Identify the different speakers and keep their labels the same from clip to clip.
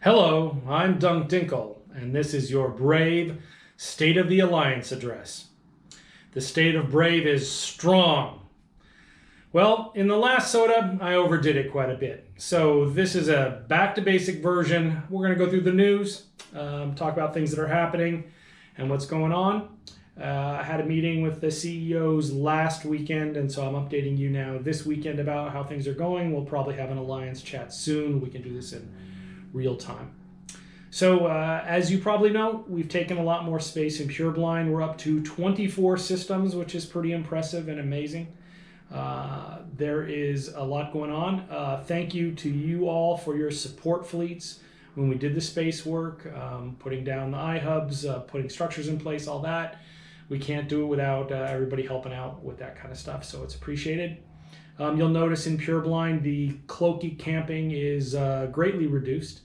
Speaker 1: Hello, I'm Dunk Dinkle, and this is your Brave State of the Alliance address. The state of Brave is strong. Well, in the last SOTA, I overdid it quite a bit. So this is a back to basic version. We're going to go through the news, talk about things that are happening and what's going on. I had a meeting with the CEOs last weekend, and so I'm updating you now this weekend about how things are going. We'll probably have an Alliance chat soon. We can do this in real time. So as you probably know, we've taken a lot more space in Pureblind. We're up to 24 systems, which is pretty impressive and amazing. There is a lot going on. Thank you to you all for your support fleets when we did the space work, putting down the iHubs, putting structures in place, all that. We can't do it without everybody helping out with that kind of stuff, so it's appreciated. You'll notice in Pureblind the cloaky camping is greatly reduced.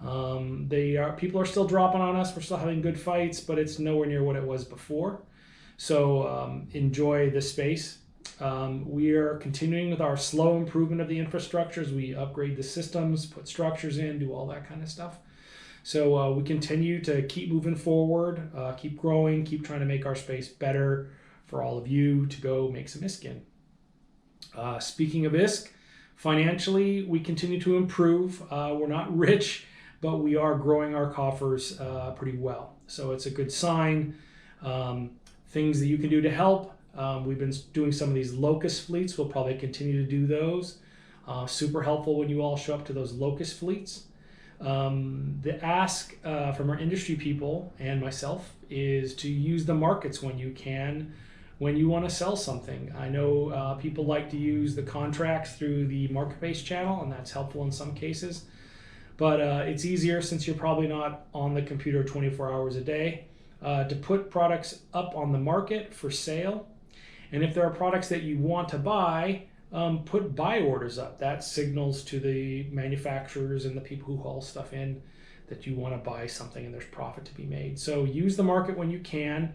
Speaker 1: People are still dropping on us. We're still having good fights, but it's nowhere near what it was before. So enjoy the space. We are continuing with our slow improvement of the infrastructures. We upgrade the systems, put structures in, do all that kind of stuff. So we continue to keep moving forward, keep growing, keep trying to make our space better for all of you to go make some ISK in. Speaking of ISK, financially, we continue to improve. We're not rich, but we are growing our coffers pretty well. So it's a good sign. Things that you can do to help. We've been doing some of these locust fleets. We'll probably continue to do those. Super helpful when you all show up to those locust fleets. The ask from our industry people and myself is to use the markets when you can, when you want to sell something. I know people like to use the contracts through the market-based channel, and that's helpful in some cases. But it's easier, since you're probably not on the computer 24 hours a day, to put products up on the market for sale. And if there are products that you want to buy, put buy orders up. That signals to the manufacturers and the people who haul stuff in that you want to buy something and there's profit to be made. So use the market when you can.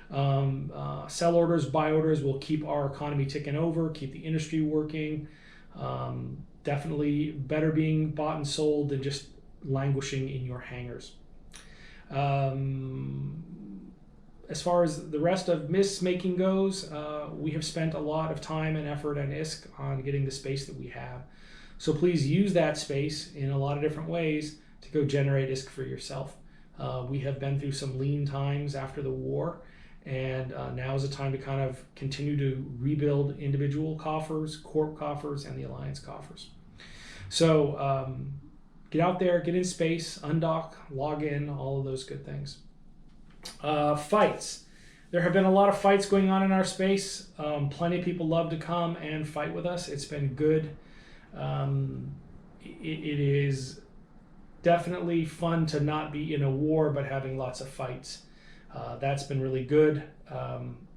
Speaker 1: Sell orders, buy orders will keep our economy ticking over, keep the industry working. Definitely better being bought and sold than just languishing in your hangars. As far as the rest of MISS making goes, we have spent a lot of time and effort and ISK on getting the space that we have. So please use that space in a lot of different ways to go generate ISK for yourself. We have been through some lean times after the war, and now is the time to kind of continue to rebuild individual coffers, corp coffers, and the Alliance coffers. So get out there, get in space, undock, log in, all of those good things. Fights. There have been a lot of fights going on in our space. Plenty of people love to come and fight with us. It's been good. It is definitely fun to not be in a war, but having lots of fights. That's been really good.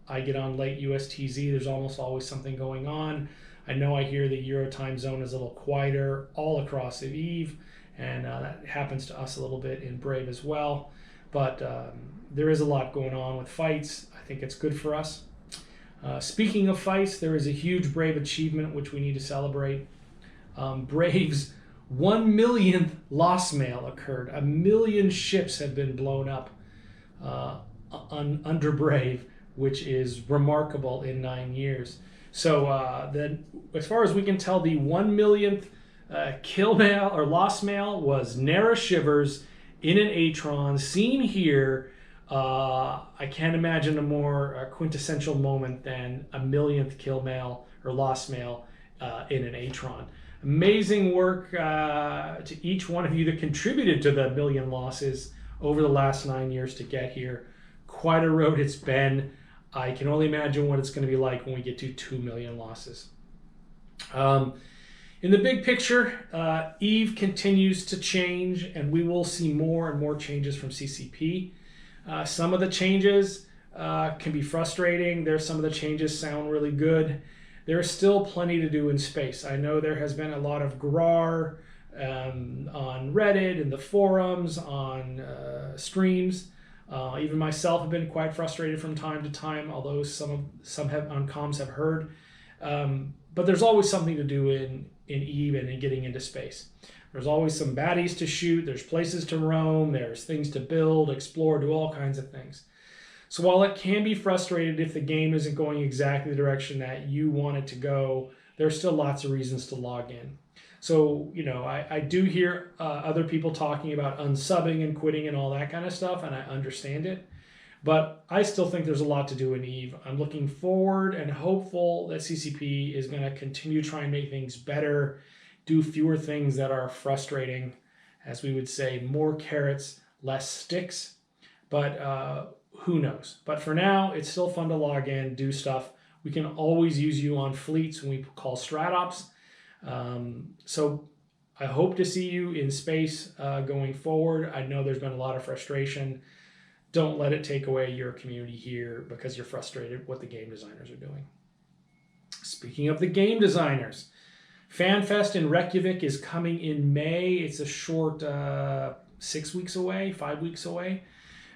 Speaker 1: I get on late USTZ. There's almost always something going on. I know I hear the Euro time zone is a little quieter all across the Eve, and that happens to us a little bit in Brave as well. But there is a lot going on with fights. I think it's good for us. Speaking of fights, there is a huge Brave achievement which we need to celebrate. Brave's 1 millionth loss mail occurred. 1 million ships have been blown up under Brave, which is remarkable in 9 years. So then, as far as we can tell, the 1 millionth kill mail or loss mail was Nara Shivers in an Atron, seen here. I can't imagine a more quintessential moment than 1 millionth kill mail or loss mail in an Atron. Amazing work to each one of you that contributed to the 1 million losses over the last 9 years to get here. Quite a road it's been. I can only imagine what it's going to be like when we get to 2 million losses. In the big picture, Eve continues to change, and we will see more and more changes from CCP. Some of the changes can be frustrating. Some of the changes sound really good. There's still plenty to do in space. I know there has been a lot of grar on Reddit, in the forums, on streams. Even myself have been quite frustrated from time to time, although some have on comms have heard. But there's always something to do in Eve and in getting into space. There's always some baddies to shoot. There's places to roam. There's things to build, explore, do all kinds of things. So while it can be frustrated if the game isn't going exactly the direction that you want it to go, there's still lots of reasons to log in. So, I do hear other people talking about unsubbing and quitting and all that kind of stuff, and I understand it. But I still think there's a lot to do in EVE. I'm looking forward and hopeful that CCP is going to continue to try and make things better, do fewer things that are frustrating, as we would say, more carrots, less sticks. But who knows? But for now, it's still fun to log in, do stuff. We can always use you on fleets when we call StratOps. So I hope to see you in space going forward. I know there's been a lot of frustration. Don't let it take away your community here because you're frustrated with what the game designers are doing. Speaking of the game designers, FanFest in Reykjavik is coming in May. It's a short 6 weeks away, 5 weeks away.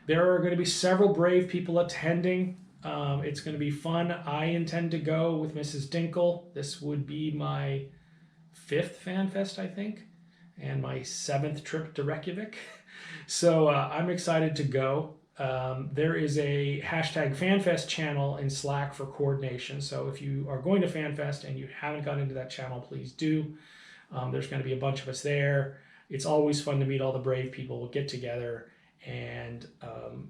Speaker 1: There are going to be several brave people attending. It's going to be fun. I intend to go with Mrs. Dinkle. This would be my 5th FanFest, I think, and my 7th trip to Reykjavik. So I'm excited to go. There is a hashtag FanFest channel in Slack for coordination. So if you are going to FanFest and you haven't got into that channel, please do. There's going to be a bunch of us there. It's always fun to meet all the brave people. We'll get together and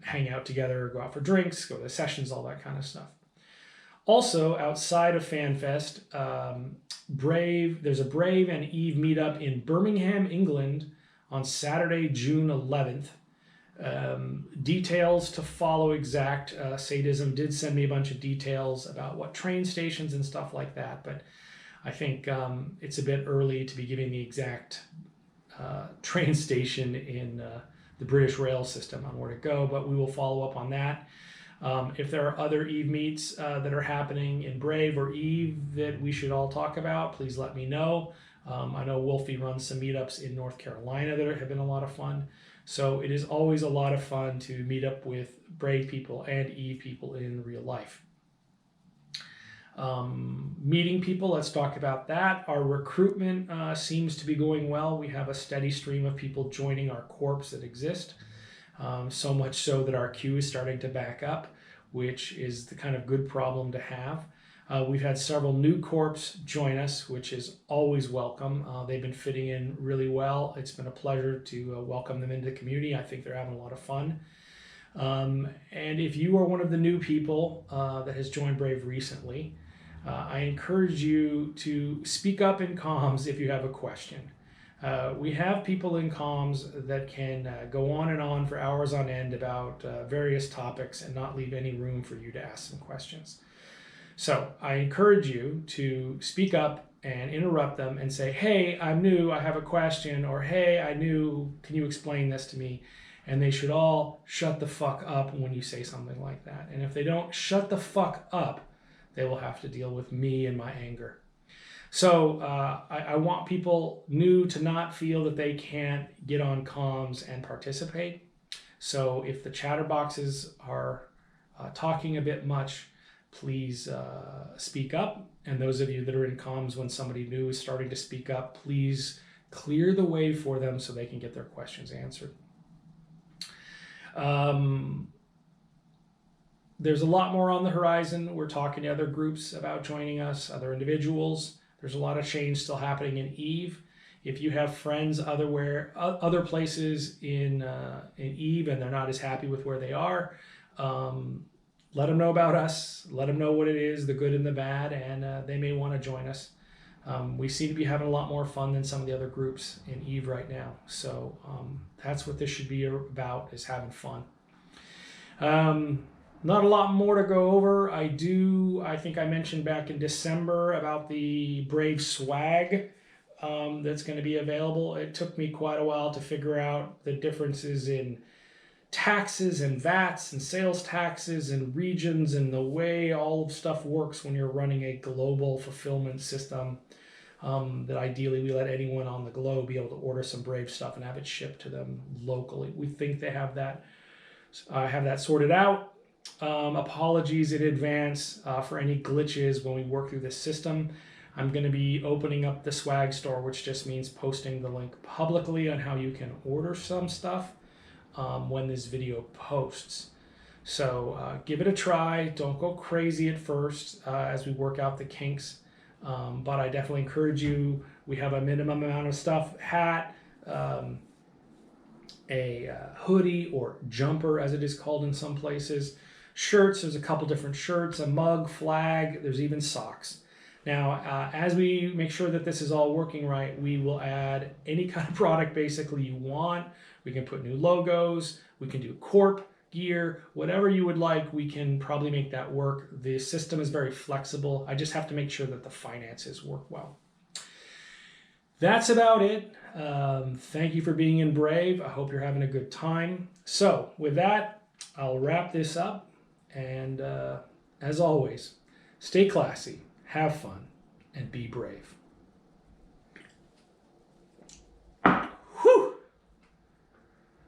Speaker 1: hang out together, go out for drinks, go to sessions, all that kind of stuff. Also, outside of FanFest, there's a Brave and Eve meetup in Birmingham, England on Saturday, June 11th. Details to follow exact. Sadism did send me a bunch of details about what train stations and stuff like that, but I think it's a bit early to be giving the exact train station in the British rail system on where to go, but we will follow up on that. If there are other Eve meets that are happening in Brave or Eve that we should all talk about, please let me know. I know Wolfie runs some meetups in North Carolina that have been a lot of fun. So it is always a lot of fun to meet up with Brave people and Eve people in real life. Meeting people, let's talk about that. Our recruitment seems to be going well. We have a steady stream of people joining our corps that exist. So much so that our queue is starting to back up, which is the kind of good problem to have. We've had several new corps join us, which is always welcome. They've been fitting in really well. It's been a pleasure to welcome them into the community. I think they're having a lot of fun. And if you are one of the new people that has joined Brave recently, I encourage you to speak up in comms if you have a question. We have people in comms that can go on and on for hours on end about various topics and not leave any room for you to ask some questions. So I encourage you to speak up and interrupt them and say, hey, I'm new, I have a question, or hey, I knew, can you explain this to me? And they should all shut the fuck up when you say something like that. And if they don't shut the fuck up, they will have to deal with me and my anger. So I want people new to not feel that they can't get on comms and participate. So if the chatterboxes are talking a bit much, please speak up. And those of you that are in comms when somebody new is starting to speak up, please clear the way for them so they can get their questions answered. There's a lot more on the horizon. We're talking to other groups about joining us, other individuals. There's a lot of change still happening in Eve. If you have friends other places in Eve and they're not as happy with where they are, let them know about us. Let them know what it is, the good and the bad, and they may want to join us. We seem to be having a lot more fun than some of the other groups in Eve right now. So that's what this should be about, is having fun. Not a lot more to go over. I think I mentioned back in December about the Brave swag that's going to be available. It took me quite a while to figure out the differences in taxes and VATs and sales taxes and regions and the way all of stuff works when you're running a global fulfillment system. That ideally we let anyone on the globe be able to order some Brave stuff and have it shipped to them locally. We think they have that sorted out. Apologies in advance for any glitches when we work through this system. I'm going to be opening up the swag store, which just means posting the link publicly on how you can order some stuff when this video posts. So give it a try. Don't go crazy at first as we work out the kinks. But I definitely encourage you. We have a minimum amount of stuff: hat, a hoodie or jumper, as it is called in some places. Shirts, there's a couple different shirts, a mug, flag, there's even socks. Now, as we make sure that this is all working right, we will add any kind of product basically you want. We can put new logos, we can do corp gear, whatever you would like, we can probably make that work. The system is very flexible. I just have to make sure that the finances work well. That's about it. Thank you for being in Brave. I hope you're having a good time. So with that, I'll wrap this up. And as always, stay classy, have fun, and be brave.